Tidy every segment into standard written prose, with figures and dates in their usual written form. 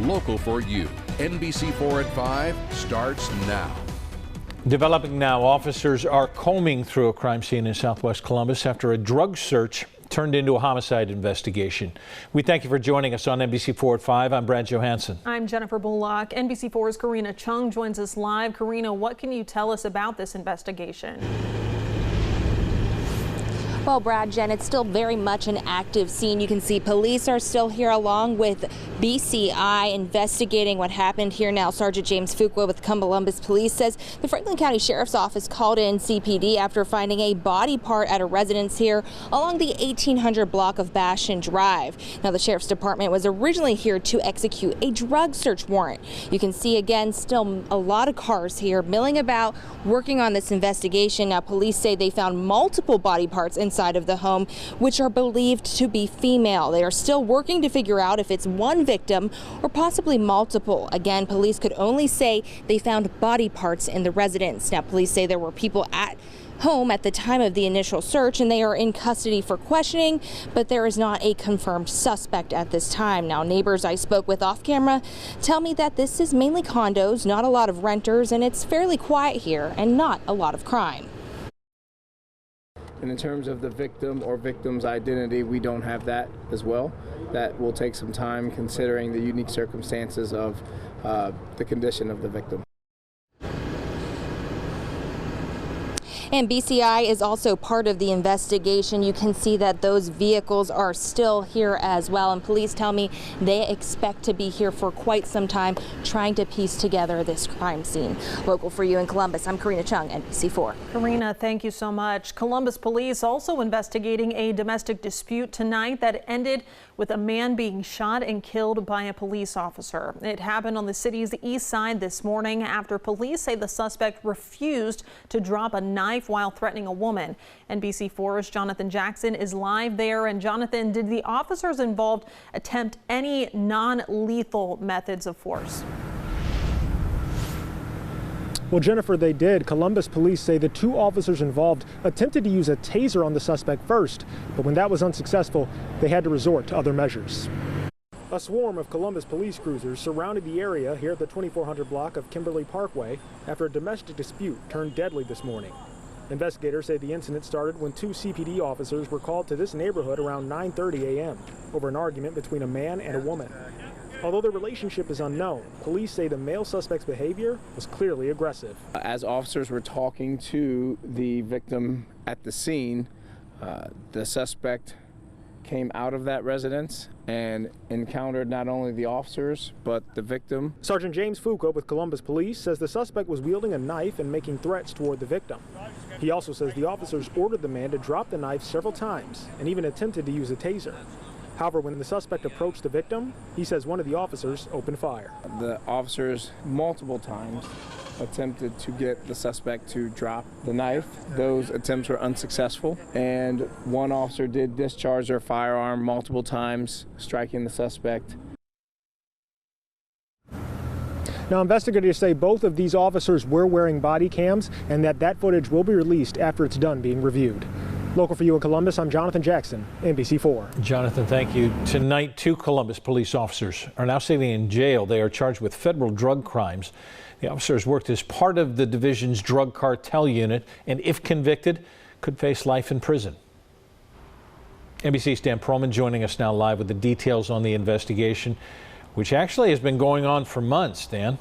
local for you. NBC4 at 5 starts now. Developing now, officers are combing through a crime scene in southwest Columbus after a drug search turned into a homicide investigation. We thank you for joining us on NBC4 at 5. I'm Brad Johansson. I'm Jennifer Bullock. NBC4's Karina Chung joins us live. Karina, what can you tell us about this investigation? Well, Brad, Jen, it's still very much an active scene. You can see police are still here along with BCI investigating what happened here now. Sergeant James Fuqua with Columbus Police says the Franklin County Sheriff's Office called in CPD after finding a body part at a residence here along the 1800 block of Bastion Drive. Now, the Sheriff's Department was originally here to execute a drug search warrant. You can see again still a lot of cars here milling about working on this investigation. Now, police say they found multiple body parts inside of the home, which are believed to be female. They are still working to figure out if it's one victim or possibly multiple. Again, police could only say they found body parts in the residence. Now, police say there were people at home at the time of the initial search and they are in custody for questioning, but there is not a confirmed suspect at this time. Now, neighbors I spoke with off camera tell me that this is mainly condos, not a lot of renters, and it's fairly quiet here and not a lot of crime. And in terms of the victim or victim's identity, we don't have that as well. That will take some time considering the unique circumstances of the condition of the victim. And BCI is also part of the investigation. You can see that those vehicles are still here as well. And police tell me they expect to be here for quite some time trying to piece together this crime scene. Local for you in Columbus, I'm Karina Chung, NBC4. Karina, thank you so much. Columbus police also investigating a domestic dispute tonight that ended with a man being shot and killed by a police officer. It happened on the city's east side this morning after police say the suspect refused to drop a knife while threatening a woman. NBC4's Jonathan Jackson is live there. And Jonathan, did the officers involved attempt any non-lethal methods of force? Well, Jennifer, they did. Columbus police say the two officers involved attempted to use a taser on the suspect first, but when that was unsuccessful, they had to resort to other measures. A swarm of Columbus police cruisers surrounded the area here at the 2400 block of Kimberly Parkway after a domestic dispute turned deadly this morning. Investigators say the incident started when two CPD officers were called to this neighborhood around 9:30 a.m. over an argument between a man and a woman. Although the relationship is unknown, police say the male suspect's behavior was clearly aggressive. As officers were talking to the victim at the scene, the suspect came out of that residence and encountered not only the officers, but the victim. Sergeant James Fuqua with Columbus Police says the suspect was wielding a knife and making threats toward the victim. He also says the officers ordered the man to drop the knife several times and even attempted to use a taser. However, when the suspect approached the victim, he says one of the officers opened fire. The officers multiple times attempted to get the suspect to drop the knife. Those attempts were unsuccessful, and one officer did discharge their firearm multiple times, striking the suspect. Now, investigators say both of these officers were wearing body cams and that footage will be released after it's done being reviewed. Local for you in Columbus, I'm Jonathan Jackson, NBC4. Jonathan, thank you. Tonight, two Columbus police officers are now sitting in jail. They are charged with federal drug crimes. The officers worked as part of the division's drug cartel unit and, if convicted, could face life in prison. NBC's Dan Perlman joining us now live with the details on the investigation, which actually has been going on for months. Dan?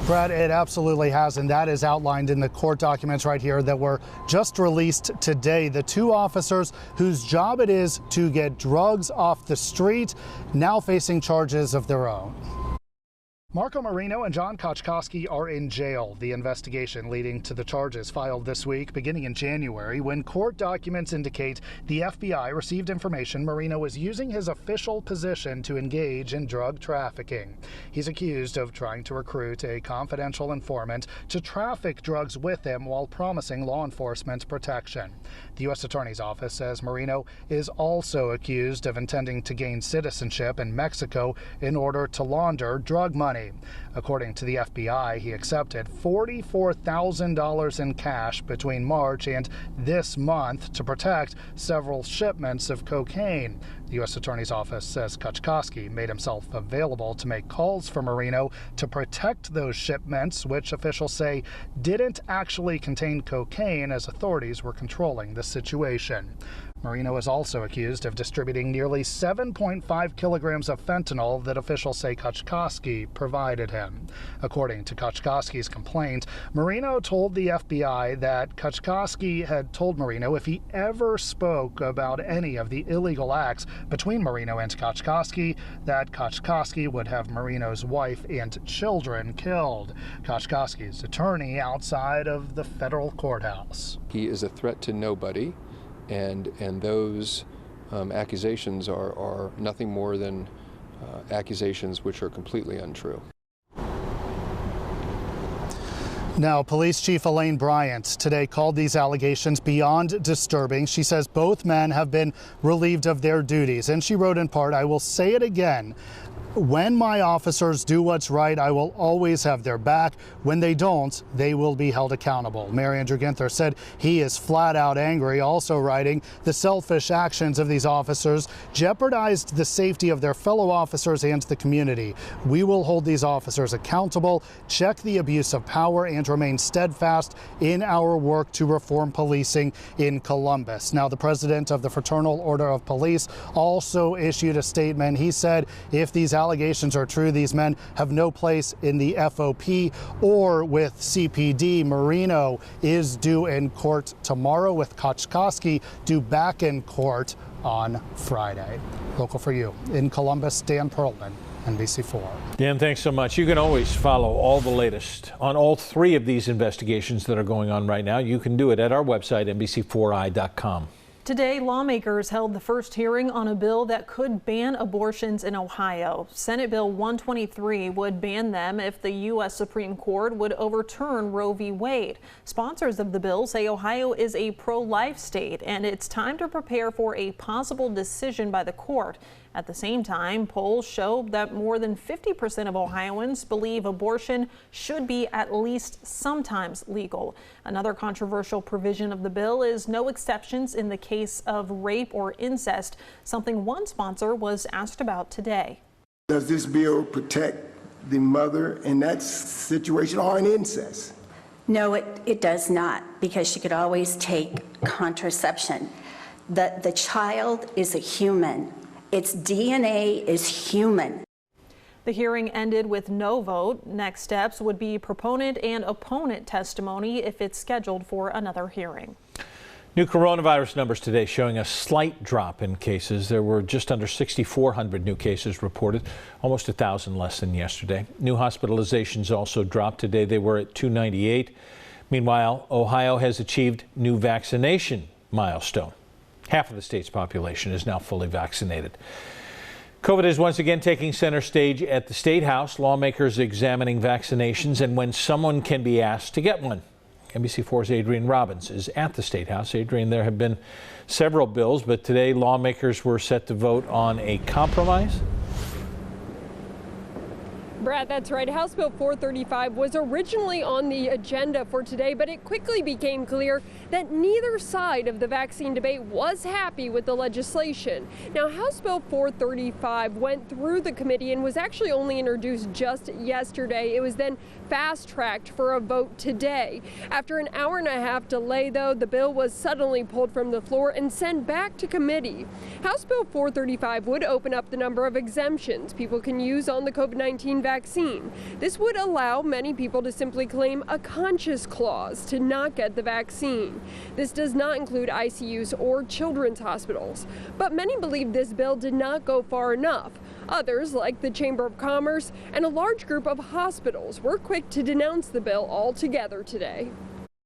Brad, it absolutely has, and that is outlined in the court documents right here that were just released today. The two officers whose job it is to get drugs off the street now facing charges of their own. Marco Marino and John Kochkowski are in jail. The investigation leading to the charges filed this week, beginning in January, when court documents indicate the FBI received information Marino was using his official position to engage in drug trafficking. He's accused of trying to recruit a confidential informant to traffic drugs with him while promising law enforcement protection. The U.S. Attorney's Office says Marino is also accused of intending to gain citizenship in Mexico in order to launder drug money. According to the FBI, he accepted $44,000 in cash between March and this month to protect several shipments of cocaine. The The U.S. Attorney's Office says Kaczkowski made himself available to make calls for Marino to protect those shipments, which officials say didn't actually contain cocaine, as authorities were controlling the situation. Marino is also accused of distributing nearly 7.5 kilograms of fentanyl that officials say Kaczkowski provided him. According to Kaczkowski's complaint, Marino told the FBI that Kaczkowski had told Marino if he ever spoke about any of the illegal acts between Marino and Kaczkowski, that Kaczkowski would have Marino's wife and children killed. Kaczkowski's attorney outside of the federal courthouse. He is a threat to nobody. And those accusations are nothing more than accusations which are completely untrue. Now, Police Chief Elaine Bryant today called these allegations beyond disturbing. She says both men have been relieved of their duties. And she wrote in part, "I will say it again. When my officers do what's right, I will always have their back. When they don't, they will be held accountable." Mayor Andrew Ginther said he is flat out angry, also writing, "The selfish actions of these officers jeopardized the safety of their fellow officers and the community. We will hold these officers accountable, check the abuse of power, and remain steadfast in our work to reform policing in Columbus." Now, the president of the Fraternal Order of Police also issued a statement. He said if these allegations are true, these men have no place in the FOP or with CPD. Marino is due in court tomorrow, with Kaczkowski due back in court on Friday. Local for you in Columbus, Dan Perlman, NBC4. Dan, thanks so much. You can always follow all the latest on all three of these investigations that are going on right now. You can do it at our website, NBC4i.com. Today, lawmakers held the first hearing on a bill that could ban abortions in Ohio. Senate Bill 123 would ban them if the U.S. Supreme Court would overturn Roe v. Wade. Sponsors of the bill say Ohio is a pro-life state and it's time to prepare for a possible decision by the court. At the same time, polls show that more than 50% of Ohioans believe abortion should be at least sometimes legal. Another controversial provision of the bill is no exceptions in the case of rape or incest, something one sponsor was asked about today. Does this bill protect the mother in that situation or in incest? No, it does not, because she could always take contraception. The child is a human. Its DNA is human. The hearing ended with no vote. Next steps would be proponent and opponent testimony if it's scheduled for another hearing. New coronavirus numbers today showing a slight drop in cases. There were just under 6,400 new cases reported, almost 1,000 less than yesterday. New hospitalizations also dropped today. They were at 298. Meanwhile, Ohio has achieved new vaccination milestone. Half of the state's population is now fully vaccinated. COVID is once again taking center stage at the State House. Lawmakers examining vaccinations and when someone can be asked to get one. NBC4's Adrienne Robbins is at the State House. Adrienne, there have been several bills, but today lawmakers were set to vote on a compromise. Brad, that's right. House Bill 435 was originally on the agenda for today, but it quickly became clear that neither side of the vaccine debate was happy with the legislation. Now, House Bill 435 went through the committee and was actually only introduced just yesterday. It was then fast-tracked for a vote today. After an hour-and-a-half delay, though, the bill was suddenly pulled from the floor and sent back to committee. House Bill 435 would open up the number of exemptions people can use on the COVID-19 vaccine. This would allow many people to simply claim a conscience clause to not get the vaccine. This does not include ICUs or children's hospitals. But many believe this bill did not go far enough. Others, like the Chamber of Commerce and a large group of hospitals, were quick to denounce the bill altogether today.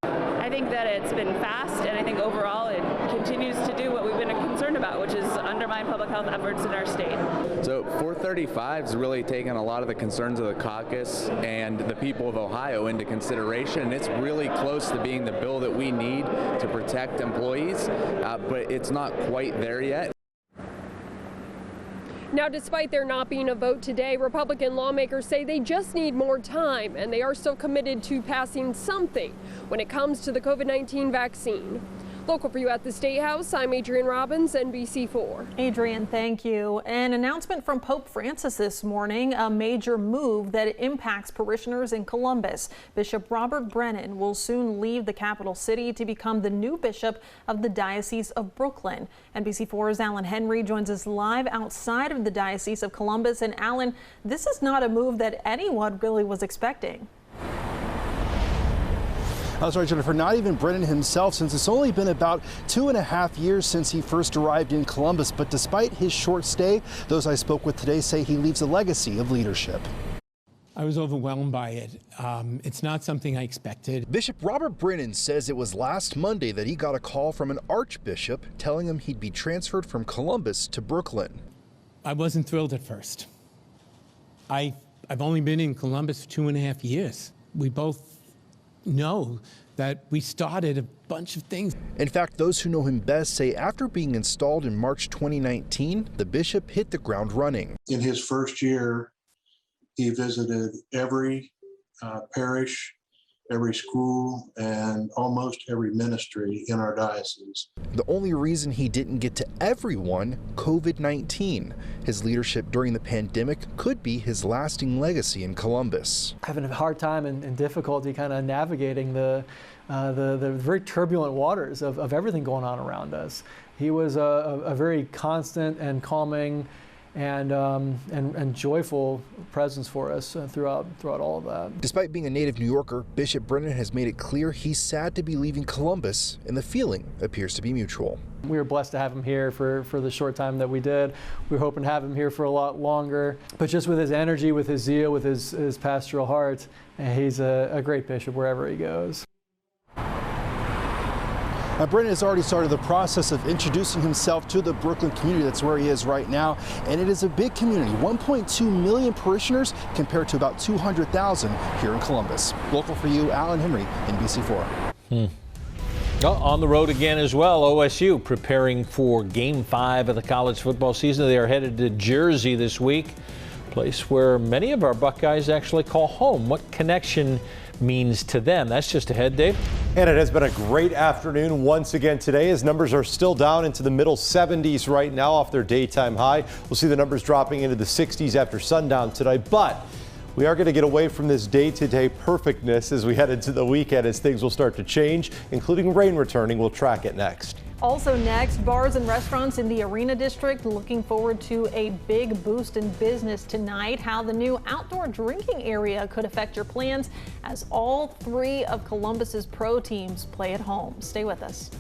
I think that it's been fast, and I think overall it continues to do what we've been concerned about, which is undermine public health efforts in our state. So 435 is really taken a lot of the concerns of the caucus and the people of Ohio into consideration, and it's really close to being the bill that we need to protect employees, but it's not quite there yet. Now, despite there not being a vote today, Republican lawmakers say they just need more time, and they are still committed to passing something when it comes to the COVID-19 vaccine. Local for you at the State House, I'm Adrienne Robbins, NBC4. Adrienne, thank you. An announcement from Pope Francis this morning, a major move that impacts parishioners in Columbus. Bishop Robert Brennan will soon leave the capital city to become the new bishop of the Diocese of Brooklyn. NBC4's Alan Henry joins us live outside of the Diocese of Columbus. And Alan, this is not a move that anyone really was expecting. That's right, Jennifer. Not even Brennan himself, since it's only been about 2.5 years since he first arrived in Columbus. But despite his short stay, those I spoke with today say he leaves a legacy of leadership. I was overwhelmed by it. It's not something I expected. Bishop Robert Brennan says it was last Monday that he got a call from an archbishop telling him he'd be transferred from Columbus to Brooklyn. I wasn't thrilled at first. I've only been in Columbus for 2.5 years. We both know that we started a bunch of things. In fact, those who know him best say after being installed in March 2019, the bishop hit the ground running. In his first year, he visited every parish, every school, and almost every ministry in our diocese. The only reason he didn't get to everyone, COVID-19. His leadership during the pandemic could be his lasting legacy in Columbus. Having a hard time and difficulty kind of navigating the very turbulent waters of everything going on around us. He was a very constant and calming and joyful presence for us throughout all of that. Despite being a native New Yorker, Bishop Brennan has made it clear he's sad to be leaving Columbus, and the feeling appears to be mutual. We were blessed to have him here for the short time that we did. We were hoping to have him here for a lot longer, but just with his energy, with his zeal, with his pastoral heart, he's a great bishop wherever he goes. Brennan has already started the process of introducing himself to the Brooklyn community. That's where he is right now. And it is a big community, 1.2 million parishioners compared to about 200,000 here in Columbus. Local for you, Alan Henry, NBC4. On the road again as well, OSU preparing for Game 5 of the college football season. They are headed to Jersey this week, a place where many of our Buckeyes actually call home. What connection means to them? That's just ahead, Dave. And it has been a great afternoon once again today, as numbers are still down into the middle 70s right now off their daytime high. We'll see the numbers dropping into the 60s after sundown tonight, but we are going to get away from this day-to-day perfectness as we head into the weekend, as things will start to change, including rain returning. We'll track it next. Also next, bars and restaurants in the Arena District looking forward to a big boost in business tonight. How the new outdoor drinking area could affect your plans as all 3 of Columbus's pro teams play at home. Stay with us.